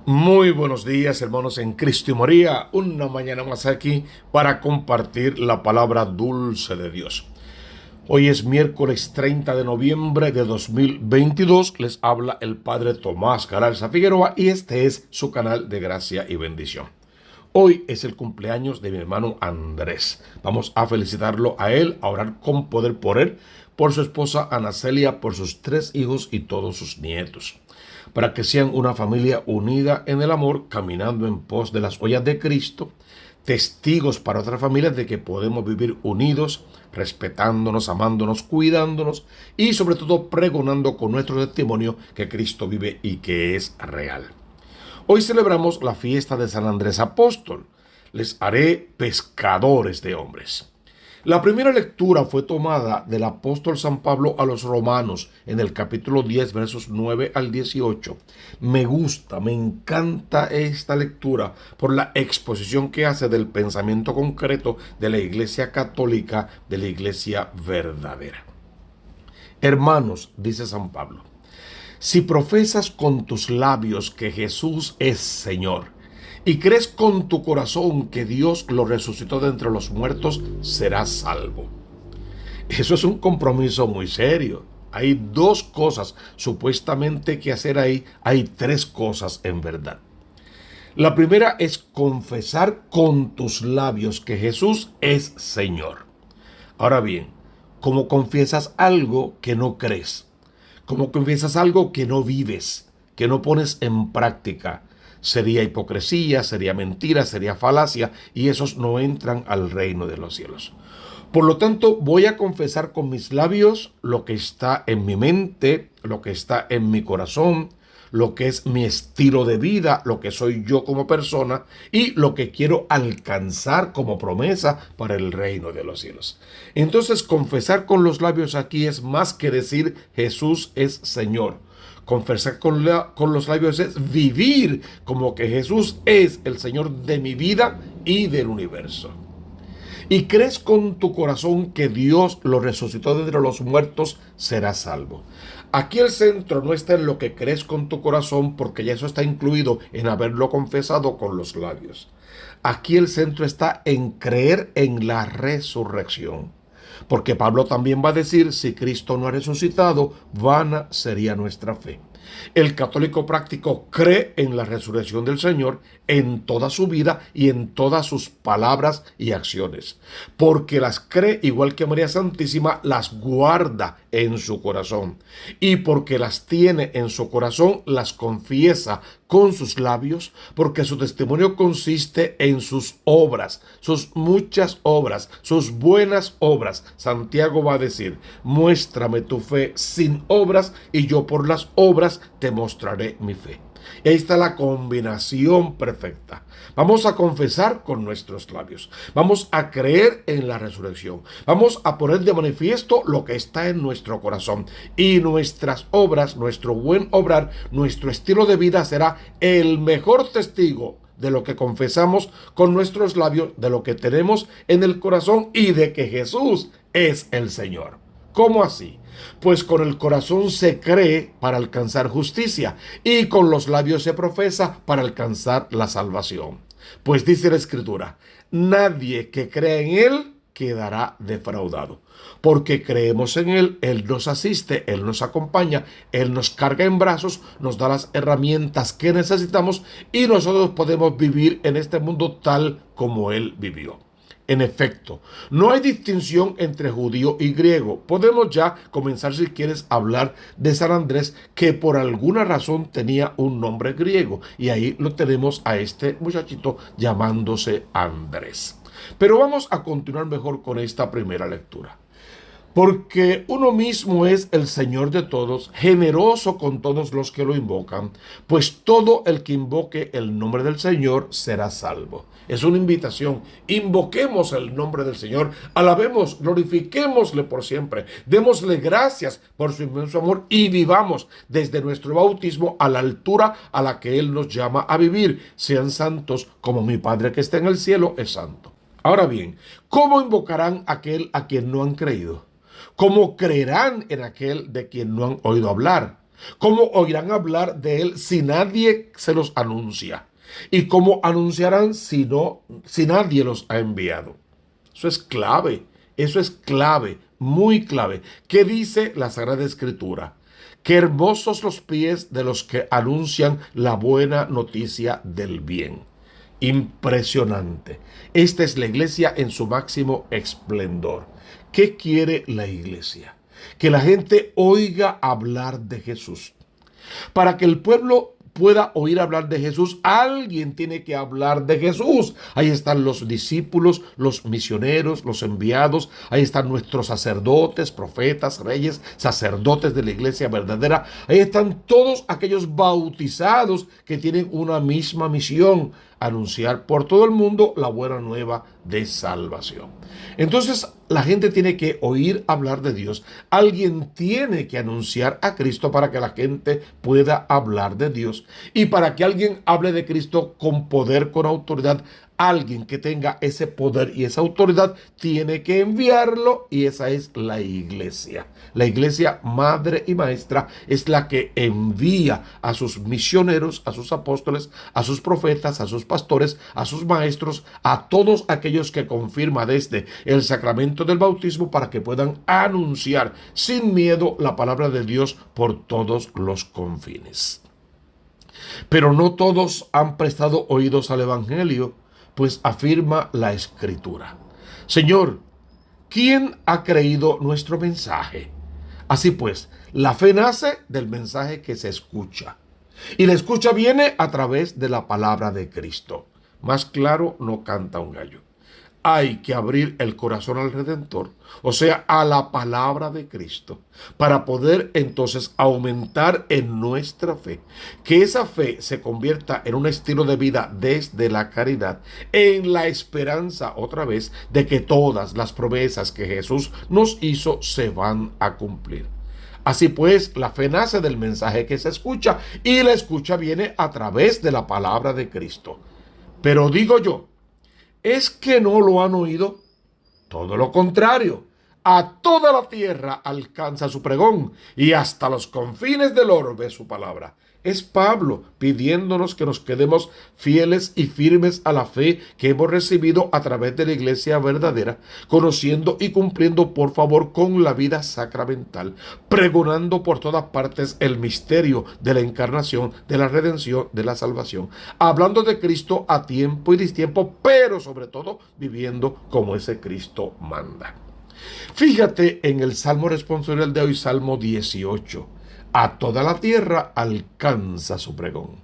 Muy buenos días, hermanos en Cristo y María. Una mañana más aquí para compartir la palabra dulce de Dios. Hoy es miércoles 30 de noviembre de 2022. Les habla el Padre Tomás Galarza Figueroa y este es su canal de gracia y bendición. Hoy es el cumpleaños de mi hermano Andrés. Vamos a felicitarlo a él, a orar con poder por él, por su esposa Ana Celia, por sus 3 hijos y todos sus nietos, para que sean una familia unida en el amor, caminando en pos de las huellas de Cristo, testigos para otras familias de que podemos vivir unidos, respetándonos, amándonos, cuidándonos y sobre todo pregonando con nuestro testimonio que Cristo vive y que es real. Hoy celebramos la fiesta de San Andrés Apóstol. Les haré pescadores de hombres. La primera lectura fue tomada del apóstol San Pablo a los romanos en el capítulo 10, versos 9 al 18. Me gusta, me encanta esta lectura por la exposición que hace del pensamiento concreto de la Iglesia Católica, de la Iglesia verdadera. Hermanos, dice San Pablo, si profesas con tus labios que Jesús es Señor y crees con tu corazón que Dios lo resucitó de entre los muertos, serás salvo. Eso es un compromiso muy serio. Hay dos cosas supuestamente que hacer ahí. Hay tres cosas en verdad. La primera es confesar con tus labios que Jesús es Señor. Ahora bien, ¿cómo confiesas algo que no crees? ¿Cómo confiesas algo que no vives, que no pones en práctica? Sería hipocresía, sería mentira, sería falacia, y esos no entran al reino de los cielos. Por lo tanto, voy a confesar con mis labios lo que está en mi mente, lo que está en mi corazón, lo que es mi estilo de vida, lo que soy yo como persona y lo que quiero alcanzar como promesa para el reino de los cielos. Entonces, confesar con los labios aquí es más que decir Jesús es Señor. Confesar con los labios es vivir como que Jesús es el Señor de mi vida y del universo. Y crees con tu corazón que Dios lo resucitó de entre los muertos, serás salvo. Aquí el centro no está en lo que crees con tu corazón, porque ya eso está incluido en haberlo confesado con los labios. Aquí el centro está en creer en la resurrección. Porque Pablo también va a decir, si Cristo no ha resucitado, vana sería nuestra fe. El católico práctico cree en la resurrección del Señor en toda su vida y en todas sus palabras y acciones, porque las cree igual que María Santísima, las guarda en su corazón, y porque las tiene en su corazón, las confiesa con sus labios, porque su testimonio consiste en sus obras, sus muchas obras, sus buenas obras. Santiago va a decir, muéstrame tu fe sin obras y yo por las obras te mostraré mi fe. Y ahí está la combinación perfecta. Vamos a confesar con nuestros labios. Vamos a creer en la resurrección. Vamos a poner de manifiesto lo que está en nuestro corazón. Y nuestras obras, nuestro buen obrar, nuestro estilo de vida será el mejor testigo de lo que confesamos con nuestros labios, de lo que tenemos en el corazón y de que Jesús es el Señor. ¿Cómo así? Pues con el corazón se cree para alcanzar justicia y con los labios se profesa para alcanzar la salvación. Pues dice la Escritura, nadie que crea en Él quedará defraudado. Porque creemos en Él, Él nos asiste, Él nos acompaña, Él nos carga en brazos, nos da las herramientas que necesitamos y nosotros podemos vivir en este mundo tal como Él vivió. En efecto, no hay distinción entre judío y griego. Podemos ya comenzar, si quieres, a hablar de San Andrés, que por alguna razón tenía un nombre griego. Y ahí lo tenemos a este muchachito llamándose Andrés. Pero vamos a continuar mejor con esta primera lectura. Porque uno mismo es el Señor de todos, generoso con todos los que lo invocan, pues todo el que invoque el nombre del Señor será salvo. Es una invitación. Invoquemos el nombre del Señor, alabemos, glorifiquémosle por siempre, démosle gracias por su inmenso amor y vivamos desde nuestro bautismo a la altura a la que Él nos llama a vivir. Sean santos como mi Padre que está en el cielo es santo. Ahora bien, ¿cómo invocarán a aquel a quien no han creído? ¿Cómo creerán en aquel de quien no han oído hablar? ¿Cómo oirán hablar de él si nadie se los anuncia? ¿Y cómo anunciarán si nadie los ha enviado? Eso es clave, eso es clave, muy clave. ¿Qué dice la Sagrada Escritura? Qué hermosos los pies de los que anuncian la buena noticia del bien. Impresionante. Esta es la iglesia en su máximo esplendor. ¿Qué quiere la iglesia? Que la gente oiga hablar de Jesús. Para que el pueblo pueda oír hablar de Jesús, alguien tiene que hablar de Jesús. Ahí están los discípulos, los misioneros, los enviados. Ahí están nuestros sacerdotes, profetas, reyes, sacerdotes de la iglesia verdadera. Ahí están todos aquellos bautizados que tienen una misma misión: anunciar por todo el mundo la buena nueva de salvación. Entonces la gente tiene que oír hablar de Dios. Alguien tiene que anunciar a Cristo para que la gente pueda hablar de Dios. Y para que alguien hable de Cristo con poder, con autoridad, alguien que tenga ese poder y esa autoridad tiene que enviarlo, y esa es la iglesia. La iglesia madre y maestra es la que envía a sus misioneros, a sus apóstoles, a sus profetas, a sus pastores, a sus maestros, a todos aquellos que confirma desde el sacramento del bautismo para que puedan anunciar sin miedo la palabra de Dios por todos los confines. Pero no todos han prestado oídos al evangelio, pues afirma la Escritura: Señor, ¿quién ha creído nuestro mensaje? Así pues, la fe nace del mensaje que se escucha, y la escucha viene a través de la palabra de Cristo. Más claro no canta un gallo. Hay que abrir el corazón al Redentor, o sea, a la palabra de Cristo, para poder entonces aumentar en nuestra fe. Que esa fe se convierta en un estilo de vida desde la caridad, en la esperanza, otra vez, de que todas las promesas que Jesús nos hizo se van a cumplir. Así pues, la fe nace del mensaje que se escucha, y la escucha viene a través de la palabra de Cristo. Pero digo yo, ¿es que no lo han oído? Todo lo contrario. A toda la tierra alcanza su pregón, y hasta los confines del orbe su palabra. Es Pablo pidiéndonos que nos quedemos fieles y firmes a la fe que hemos recibido a través de la iglesia verdadera, conociendo y cumpliendo por favor con la vida sacramental, pregonando por todas partes el misterio de la encarnación, de la redención, de la salvación, hablando de Cristo a tiempo y distiempo, pero sobre todo viviendo como ese Cristo manda. Fíjate en el Salmo responsorial de hoy, Salmo 18. A toda la tierra alcanza su pregón.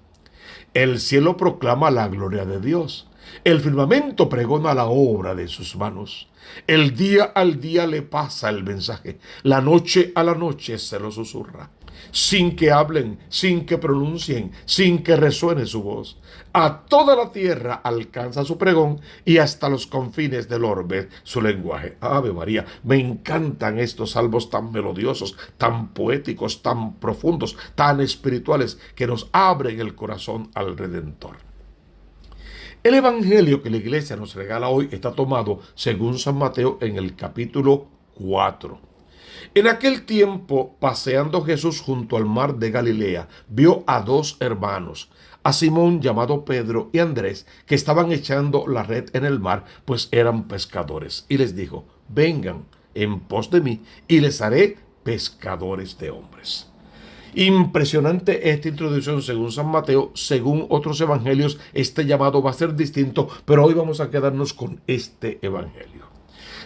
El cielo proclama la gloria de Dios. El firmamento pregona la obra de sus manos. El día al día le pasa el mensaje. La noche a la noche se lo susurra. Sin que hablen, sin que pronuncien, sin que resuene su voz. A toda la tierra alcanza su pregón, y hasta los confines del orbe su lenguaje. Ave María, me encantan estos salmos tan melodiosos, tan poéticos, tan profundos, tan espirituales, que nos abren el corazón al Redentor. El evangelio que la iglesia nos regala hoy está tomado según San Mateo en el capítulo 4. En aquel tiempo, paseando Jesús junto al mar de Galilea, vio a dos hermanos, a Simón llamado Pedro y Andrés, que estaban echando la red en el mar, pues eran pescadores. Y les dijo: vengan en pos de mí, y les haré pescadores de hombres. Impresionante esta introducción según San Mateo. Según otros evangelios, este llamado va a ser distinto, pero hoy vamos a quedarnos con este evangelio.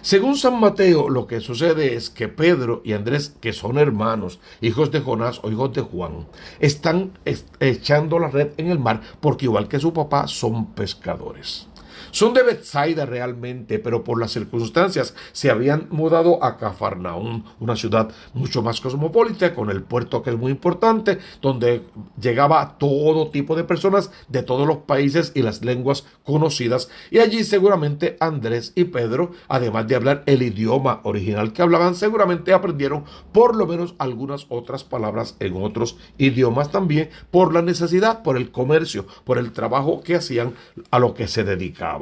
Según San Mateo, lo que sucede es que Pedro y Andrés, que son hermanos, hijos de Jonás o hijos de Juan, están echando la red en el mar porque, igual que su papá, son pescadores. Son de Betsaida realmente, pero por las circunstancias se habían mudado a Cafarnaúm, una ciudad mucho más cosmopolita, con el puerto que es muy importante, donde llegaba todo tipo de personas de todos los países y las lenguas conocidas. Y allí seguramente Andrés y Pedro, además de hablar el idioma original que hablaban, seguramente aprendieron por lo menos algunas otras palabras en otros idiomas también, por la necesidad, por el comercio, por el trabajo que hacían, a lo que se dedicaban.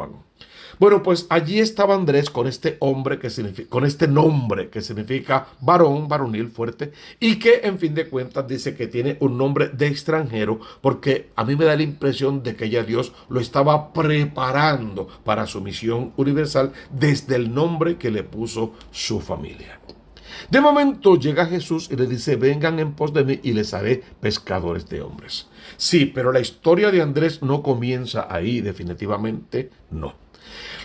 Bueno, pues allí estaba Andrés con este hombre que significa, con este nombre que significa varón, varonil, fuerte, y que en fin de cuentas dice que tiene un nombre de extranjero, porque a mí me da la impresión de que ya Dios lo estaba preparando para su misión universal desde el nombre que le puso su familia. De momento llega Jesús y le dice: vengan en pos de mí y les haré pescadores de hombres. Sí, pero la historia de Andrés no comienza ahí, definitivamente no.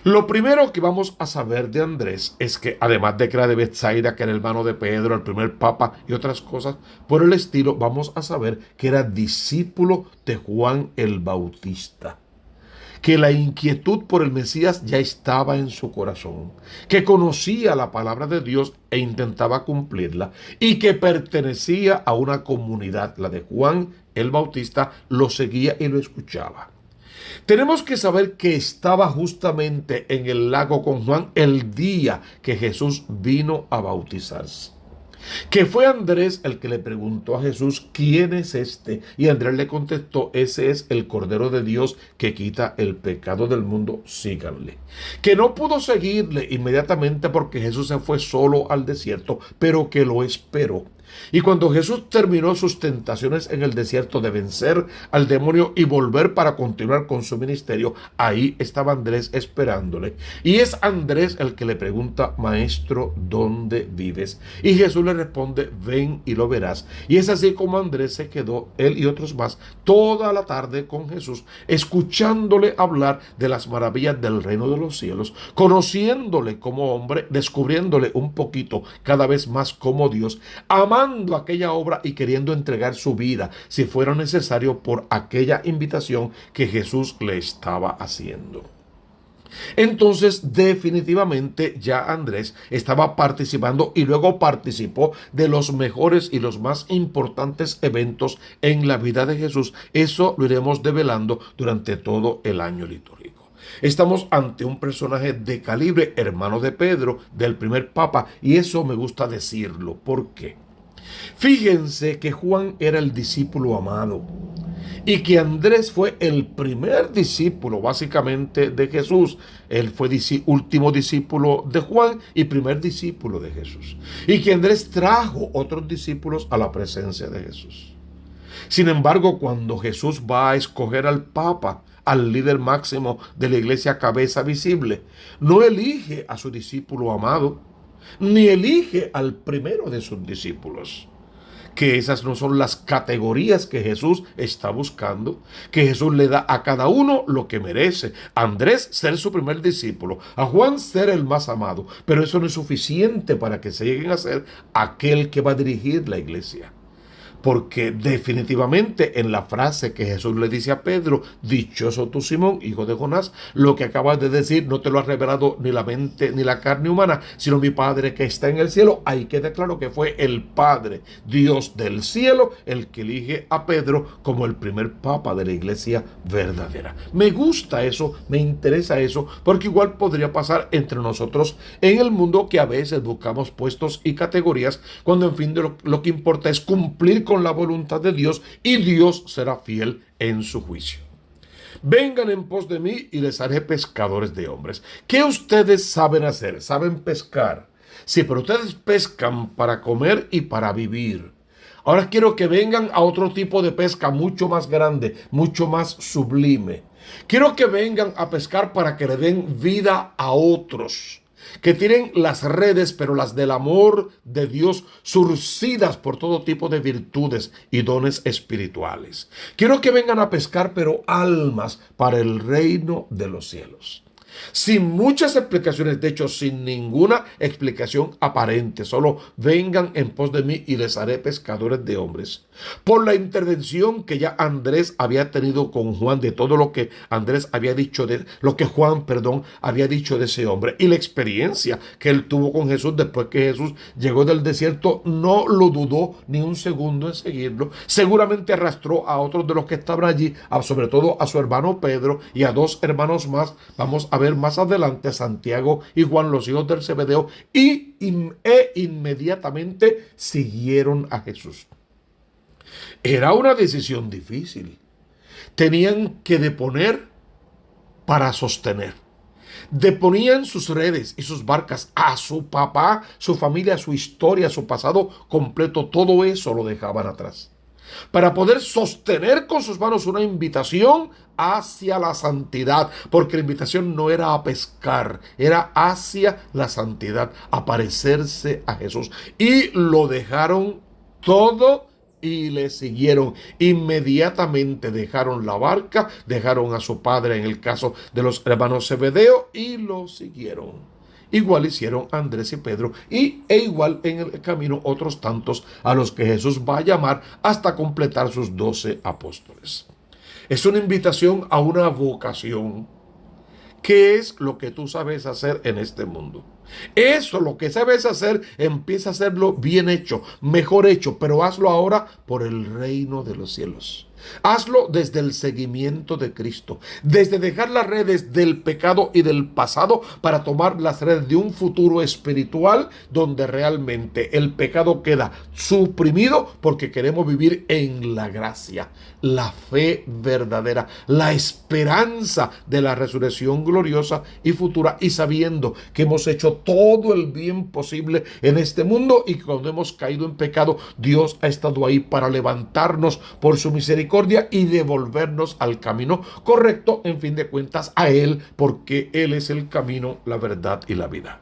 Lo primero que vamos a saber de Andrés es que, además de que era de Betsaida, que era hermano de Pedro, el primer papa y otras cosas por el estilo, vamos a saber que era discípulo de Juan el Bautista, que la inquietud por el Mesías ya estaba en su corazón, que conocía la palabra de Dios e intentaba cumplirla, y que pertenecía a una comunidad, la de Juan el Bautista, lo seguía y lo escuchaba. Tenemos que saber que estaba justamente en el lago con Juan el día que Jesús vino a bautizarse. Que fue Andrés el que le preguntó a Jesús: ¿quién es este? Y Andrés le contestó: ese es el Cordero de Dios que quita el pecado del mundo, síganle. Que no pudo seguirle inmediatamente porque Jesús se fue solo al desierto, pero que lo esperó. Y cuando Jesús terminó sus tentaciones en el desierto de vencer al demonio y volver para continuar con su ministerio, ahí estaba Andrés esperándole. Y es Andrés el que le pregunta: maestro, ¿dónde vives? Y Jesús le responde: ven y lo verás. Y es así como Andrés se quedó, él y otros más, toda la tarde con Jesús, escuchándole hablar de las maravillas del reino de los cielos, conociéndole como hombre, descubriéndole un poquito cada vez más como Dios, amando aquella obra y queriendo entregar su vida, si fuera necesario, por aquella invitación que Jesús le estaba haciendo. Entonces, definitivamente ya Andrés estaba participando y luego participó de los mejores y los más importantes eventos en la vida de Jesús. Eso lo iremos develando durante todo el año litúrgico. Estamos ante un personaje de calibre, hermano de Pedro, del primer papa, y eso me gusta decirlo. ¿Por qué? Fíjense que Juan era el discípulo amado y que Andrés fue el primer discípulo básicamente de Jesús. Él fue último discípulo de Juan y primer discípulo de Jesús. Y que Andrés trajo otros discípulos a la presencia de Jesús. Sin embargo, cuando Jesús va a escoger al Papa, al líder máximo de la iglesia, cabeza visible, no elige a su discípulo amado, ni elige al primero de sus discípulos. Que esas no son las categorías que Jesús está buscando, que Jesús le da a cada uno lo que merece. A Andrés ser su primer discípulo, a Juan ser el más amado, pero eso no es suficiente para que se lleguen a ser aquel que va a dirigir la iglesia. Porque definitivamente en la frase que Jesús le dice a Pedro: dichoso tú, Simón, hijo de Jonás, lo que acabas de decir no te lo ha revelado ni la mente ni la carne humana, sino mi Padre que está en el cielo. Ahí queda claro que fue el Padre, Dios del cielo, el que elige a Pedro como el primer papa de la iglesia verdadera. Me gusta eso, me interesa eso, porque igual podría pasar entre nosotros en el mundo, que a veces buscamos puestos y categorías, cuando en fin de lo que importa es cumplir con la voluntad de Dios, y Dios será fiel en su juicio. Vengan en pos de mí y les haré pescadores de hombres. ¿Qué ustedes saben hacer? ¿Saben pescar? Sí, pero ustedes pescan para comer y para vivir. Ahora quiero que vengan a otro tipo de pesca mucho más grande, mucho más sublime. Quiero que vengan a pescar para que le den vida a otros, que tienen las redes, pero las del amor de Dios, surcidas por todo tipo de virtudes y dones espirituales. Quiero que vengan a pescar, pero almas para el reino de los cielos. Sin muchas explicaciones, de hecho, sin ninguna explicación aparente, solo vengan en pos de mí y les haré pescadores de hombres. Por la intervención que ya Andrés había tenido con Juan, de todo lo que Andrés había dicho Juan había dicho de ese hombre, y la experiencia que él tuvo con Jesús después que Jesús llegó del desierto, no lo dudó ni un segundo en seguirlo. Seguramente arrastró a otros de los que estaban allí, sobre todo a su hermano Pedro y a dos hermanos más. Vamos a ver más adelante, Santiago y Juan, los hijos del Zebedeo, e inmediatamente siguieron a Jesús. Era una decisión difícil. Tenían que deponer para sostener. Deponían sus redes y sus barcas a su papá, su familia, su historia, su pasado completo. Todo eso lo dejaban atrás para poder sostener con sus manos una invitación hacia la santidad, porque la invitación no era a pescar, era hacia la santidad, a parecerse a Jesús. Y lo dejaron todo y le siguieron. Inmediatamente dejaron la barca, dejaron a su padre en el caso de los hermanos Zebedeo y lo siguieron. Igual hicieron Andrés y Pedro e igual en el camino otros tantos a los que Jesús va a llamar hasta completar sus 12 apóstoles. Es una invitación a una vocación. ¿Qué es lo que tú sabes hacer en este mundo? Eso, lo que sabes hacer, empieza a hacerlo bien hecho, mejor hecho, pero hazlo ahora por el reino de los cielos. Hazlo desde el seguimiento de Cristo, desde dejar las redes del pecado y del pasado para tomar las redes de un futuro espiritual donde realmente el pecado queda suprimido porque queremos vivir en la gracia, la fe verdadera, la esperanza de la resurrección gloriosa y futura, y sabiendo que hemos hecho todo el bien posible en este mundo y que cuando hemos caído en pecado, Dios ha estado ahí para levantarnos por su misericordia y devolvernos al camino correcto, en fin de cuentas a Él, porque Él es el camino, la verdad y la vida.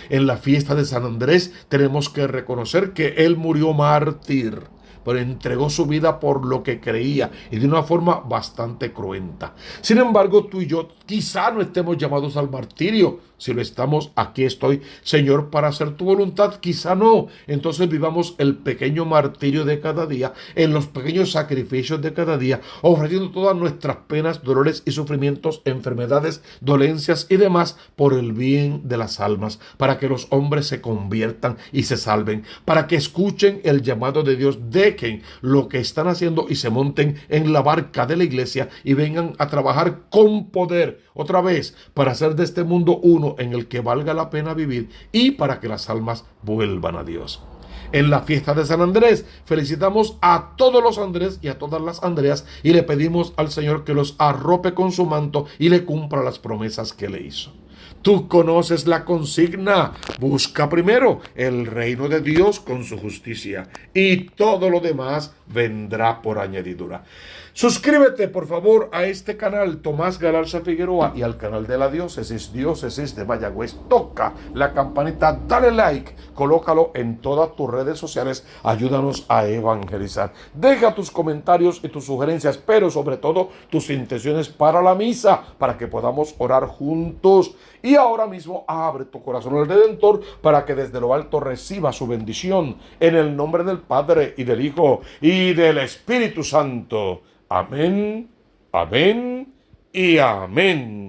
En la fiesta de San Andrés tenemos que reconocer que Él murió mártir, pero entregó su vida por lo que creía y de una forma bastante cruenta. Sin embargo, tú y yo quizá no estemos llamados al martirio. Si lo estamos, aquí estoy, Señor, para hacer tu voluntad. Quizá no. Entonces vivamos el pequeño martirio de cada día, en los pequeños sacrificios de cada día, ofreciendo todas nuestras penas, dolores y sufrimientos, enfermedades, dolencias y demás por el bien de las almas, para que los hombres se conviertan y se salven, para que escuchen el llamado de Dios, dejen lo que están haciendo y se monten en la barca de la iglesia y vengan a trabajar con poder otra vez para hacer de este mundo uno en el que valga la pena vivir y para que las almas vuelvan a Dios. En la fiesta de San Andrés felicitamos a todos los Andrés y a todas las Andreas y le pedimos al Señor que los arrope con su manto y le cumpla las promesas que le hizo. Tú conoces la consigna: busca primero el reino de Dios con su justicia y todo lo demás vendrá por añadidura. Suscríbete por favor a este canal Tomás Galarza Figueroa y al canal de la Diócesis de Mayagüez. Toca la campanita, dale like, colócalo en todas tus redes sociales, ayúdanos a evangelizar. Deja tus comentarios y tus sugerencias, pero sobre todo tus intenciones para la misa, para que podamos orar juntos. Y ahora mismo abre tu corazón al Redentor para que desde lo alto reciba su bendición en el nombre del Padre y del Hijo y del Espíritu Santo. Amén, amén y amén.